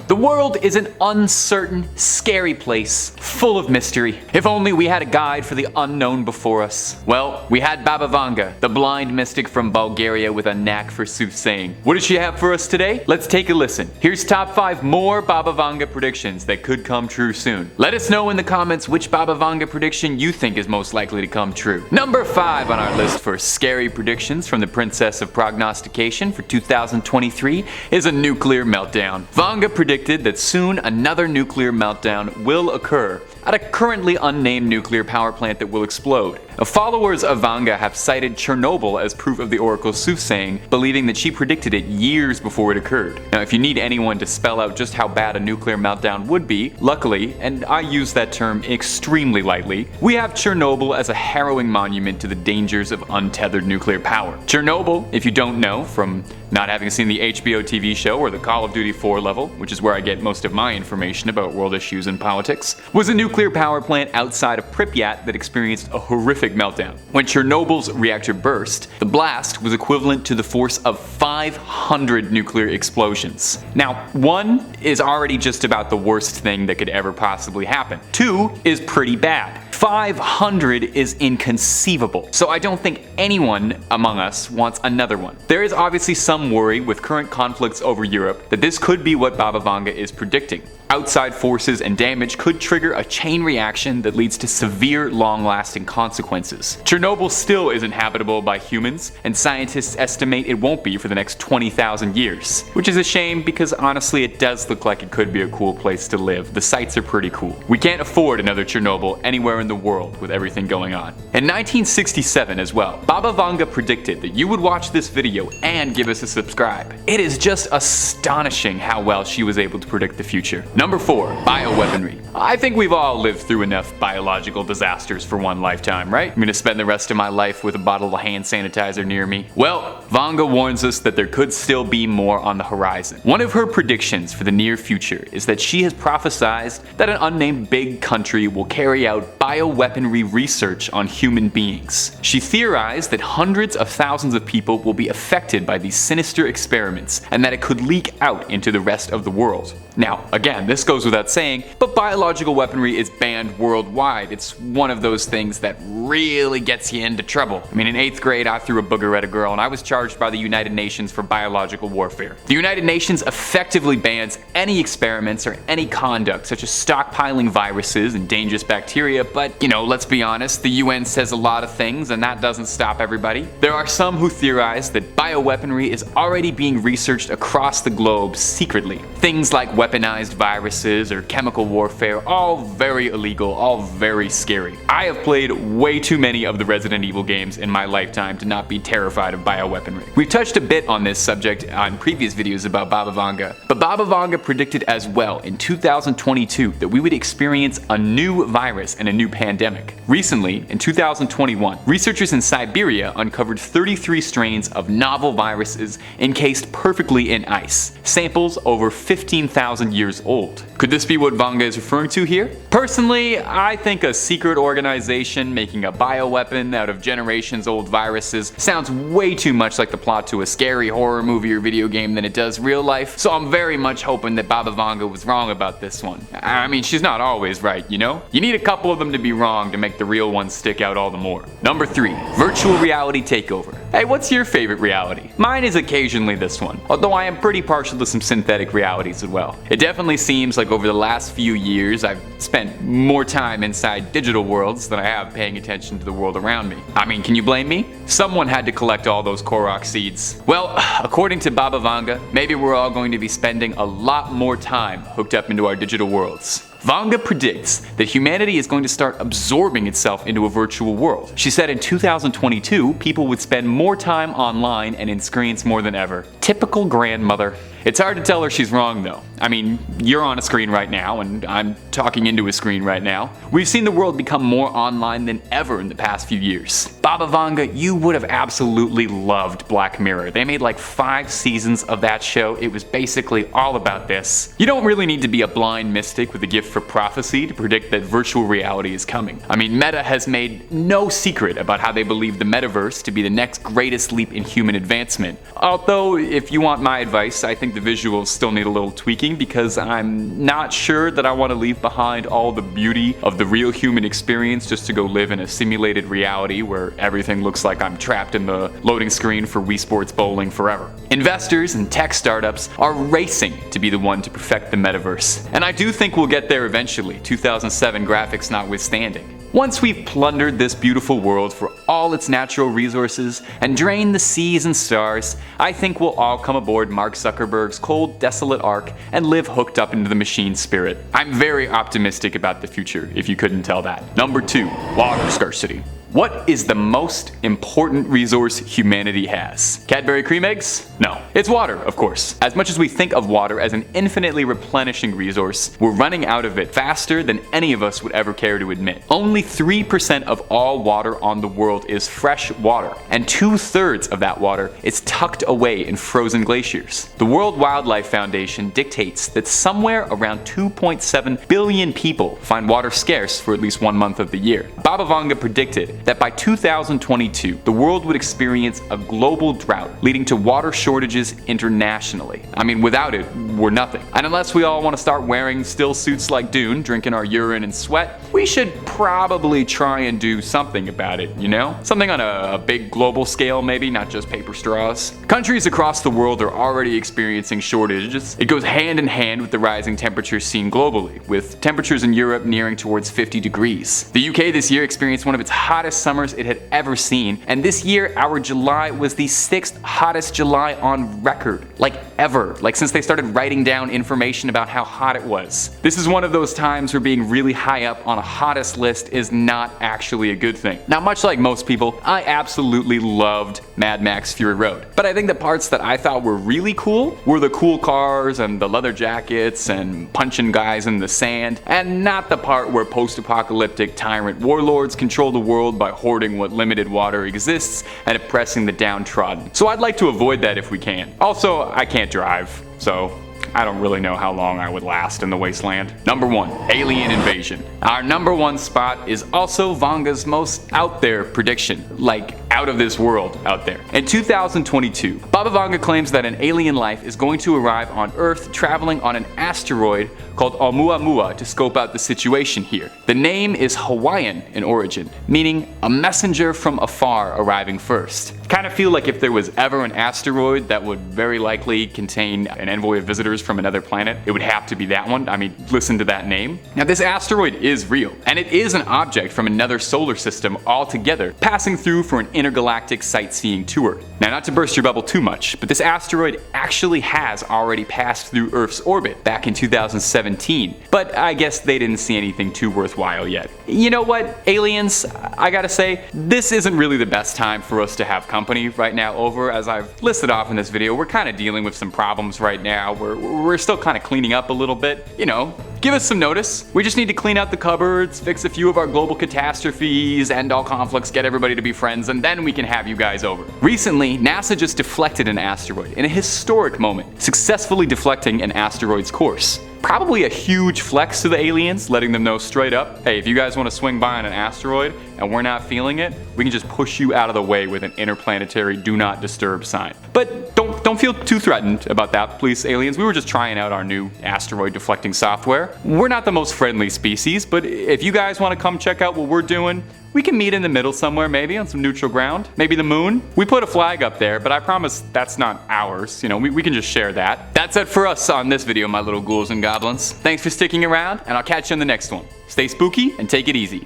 The world is an uncertain, scary place, full of mystery. If only we had a guide for the unknown before us. Well, we had Baba Vanga, the blind mystic from Bulgaria with a knack for soothsaying. What does she have for us today? Let's take a listen. Here's top 5 more Baba Vanga predictions that could come true soon. Let us know in the comments which Baba Vanga prediction you think is most likely to come true. Number 5 on our list for scary predictions from the Princess of Prognostication for 2023 is a nuclear meltdown. Vanga predicted that soon another nuclear meltdown will occur at a currently unnamed nuclear power plant that will explode. Followers of Vanga have cited Chernobyl as proof of the oracle's soothsaying, believing that she predicted it years before it occurred. Now, if you need anyone to spell out just how bad a nuclear meltdown would be, luckily, and I use that term extremely lightly, we have Chernobyl as a harrowing monument to the dangers of untethered nuclear power. Chernobyl, if you don't know from not having seen the HBO TV show or the Call of Duty 4 level, which is where I get most of my information about world issues and politics, was a nuclear power plant outside of Pripyat that experienced a horrific meltdown. When Chernobyl's reactor burst, the blast was equivalent to the force of 500 nuclear explosions. Now, 1 is already just about the worst thing that could ever possibly happen. 2 is pretty bad. 500 is inconceivable, so I don't think anyone among us wants another one. There is obviously some worry with current conflicts over Europe that this could be what Baba Vanga is predicting. Outside forces and damage could trigger a chain reaction that leads to severe, long-lasting consequences. Chernobyl still isn't habitable by humans, and scientists estimate it won't be for the next 20,000 years. Which is a shame because honestly it does look like it could be a cool place to live. The sites are pretty cool. We can't afford another Chernobyl anywhere in the world with everything going on. In 1967 as well, Baba Vanga predicted that you would watch this video and give us a subscribe. It is just astonishing how well she was able to predict the future. Number 4, bioweaponry. I think we've all lived through enough biological disasters for one lifetime, right? I'm gonna spend the rest of my life with a bottle of hand sanitizer near me. Well, Vanga warns us that there could still be more on the horizon. One of her predictions for the near future is that she has prophesied that an unnamed big country will carry out bioweaponry research on human beings. She theorized that hundreds of thousands of people will be affected by these sinister experiments and that it could leak out into the rest of the world. Now, again, this goes without saying, but biological weaponry is banned worldwide. It's one of those things that really gets you into trouble. I mean, in 8th grade, I threw a booger at a girl and I was charged by the United Nations for biological warfare. The United Nations effectively bans any experiments or any conduct, such as stockpiling viruses and dangerous bacteria, but, you know, let's be honest, the UN says a lot of things and that doesn't stop everybody. There are some who theorize that bioweaponry is already being researched across the globe secretly. Things like weaponized viruses or chemical warfare, all very illegal, all very scary. I have played way too many of the Resident Evil games in my lifetime to not be terrified of bioweaponry. We've touched a bit on this subject on previous videos about Baba Vanga, but Baba Vanga predicted as well in 2022 that we would experience a new virus and a new pandemic. Recently, in 2021, researchers in Siberia uncovered 33 strains of novel viruses encased perfectly in ice, samples over 15,000 years old. Could this be what Vanga is referring to here? Personally, I think a secret organization making a bioweapon out of generations old viruses sounds way too much like the plot to a scary horror movie or video game than it does real life, so I'm very much hoping that Baba Vanga was wrong about this one. I mean, she's not always right, you know? You need a couple of them to be wrong to make the real ones stick out all the more. Number 3, virtual reality takeover. Hey, what's your favorite reality? Mine is occasionally this one, although I am pretty partial to some synthetic realities as well. It definitely seems like over the last few years I've spent more time inside digital worlds than I have paying attention to the world around me. I mean, can you blame me? Someone had to collect all those Korok seeds. Well, according to Baba Vanga, maybe we're all going to be spending a lot more time hooked up into our digital worlds. Vanga predicts that humanity is going to start absorbing itself into a virtual world. She said in 2022, people would spend more time online and in screens more than ever. Typical grandmother. It's hard to tell her she's wrong though. I mean, you're on a screen right now and I'm talking into a screen right now. We've seen the world become more online than ever in the past few years. Baba Vanga, you would have absolutely loved Black Mirror. They made like 5 seasons of that show. It was basically all about this. You don't really need to be a blind mystic with a gift for for prophecy to predict that virtual reality is coming. I mean, Meta has made no secret about how they believe the metaverse to be the next greatest leap in human advancement. Although, if you want my advice, I think the visuals still need a little tweaking because I'm not sure that I want to leave behind all the beauty of the real human experience just to go live in a simulated reality where everything looks like I'm trapped in the loading screen for Wii Sports Bowling forever. Investors and tech startups are racing to be the one to perfect the metaverse, and I do think we'll get there eventually, 2007 graphics notwithstanding. Once we've plundered this beautiful world for all its natural resources and drained the seas and stars, I think we'll all come aboard Mark Zuckerberg's cold, desolate ark and live hooked up into the machine spirit. I'm very optimistic about the future, if you couldn't tell that. Number 2, water scarcity. What is the most important resource humanity has? Cadbury cream eggs? No. It's water, of course. As much as we think of water as an infinitely replenishing resource, we're running out of it faster than any of us would ever care to admit. Only 3% of all water on the world is fresh water, and 2/3 of that water is tucked away in frozen glaciers. The World Wildlife Foundation dictates that somewhere around 2.7 billion people find water scarce for at least 1 month of the year. Baba Vanga predicted that by 2022, the world would experience a global drought, leading to water shortages internationally. I mean, without it, we're nothing. And unless we all want to start wearing still suits like Dune, drinking our urine and sweat, we should probably try and do something about it, you know? Something on a big global scale, maybe, not just paper straws. Countries across the world are already experiencing shortages. It goes hand in hand with the rising temperatures seen globally, with temperatures in Europe nearing towards 50 degrees. The UK this year experienced one of its hottest summers it had ever seen, and this year our July was the 6th hottest July on record. Like ever. Like since they started writing down information about how hot it was. This is one of those times where being really high up on a hottest list is not actually a good thing. Now, much like most people, I absolutely loved Mad Max Fury Road. But I think the parts that I thought were really cool were the cool cars and the leather jackets and punching guys in the sand, and not the part where post-apocalyptic tyrant warlords control the world by hoarding what limited water exists and oppressing the downtrodden. So I'd like to avoid that if we can. Also, I can't drive, so I don't really know how long I would last in the wasteland. Number 1, alien invasion. Our number 1 spot is also Vanga's most out there prediction, like out of this world out there. In 2022, Baba Vanga claims that an alien life is going to arrive on Earth traveling on an asteroid called Oumuamua to scope out the situation here. The name is Hawaiian in origin, meaning a messenger from afar arriving first. Kind of feel like if there was ever an asteroid that would very likely contain an envoy of visitors from another planet, it would have to be that one. I mean, listen to that name. Now, this asteroid is real, and it is an object from another solar system altogether, passing through for an intergalactic sightseeing tour. Now, not to burst your bubble too much, but this asteroid actually has already passed through Earth's orbit back in 2017, but I guess they didn't see anything too worthwhile yet. You know what, aliens, I gotta say, this isn't really the best time for us to have company right now over. As I've listed off in this video, we're kind of dealing with some problems right now. We're still kind of cleaning up a little bit, you know. Give us some notice. We just need to clean out the cupboards, fix a few of our global catastrophes, end all conflicts, get everybody to be friends, and then we can have you guys over. Recently, NASA just deflected an asteroid in a historic moment, successfully deflecting an asteroid's course. Probably a huge flex to the aliens, letting them know straight up, hey, if you guys want to swing by on an asteroid and we're not feeling it, we can just push you out of the way with an interplanetary do not disturb sign. But don't feel too threatened about that, please, aliens. We were just trying out our new asteroid deflecting software. We're not the most friendly species, but if you guys want to come check out what we're doing, we can meet in the middle somewhere, maybe on some neutral ground. Maybe the moon. We put a flag up there, but I promise that's not ours. You know, we can just share that. That's it for us on this video, my little ghouls and goblins. Thanks for sticking around, and I'll catch you in the next one. Stay spooky and take it easy.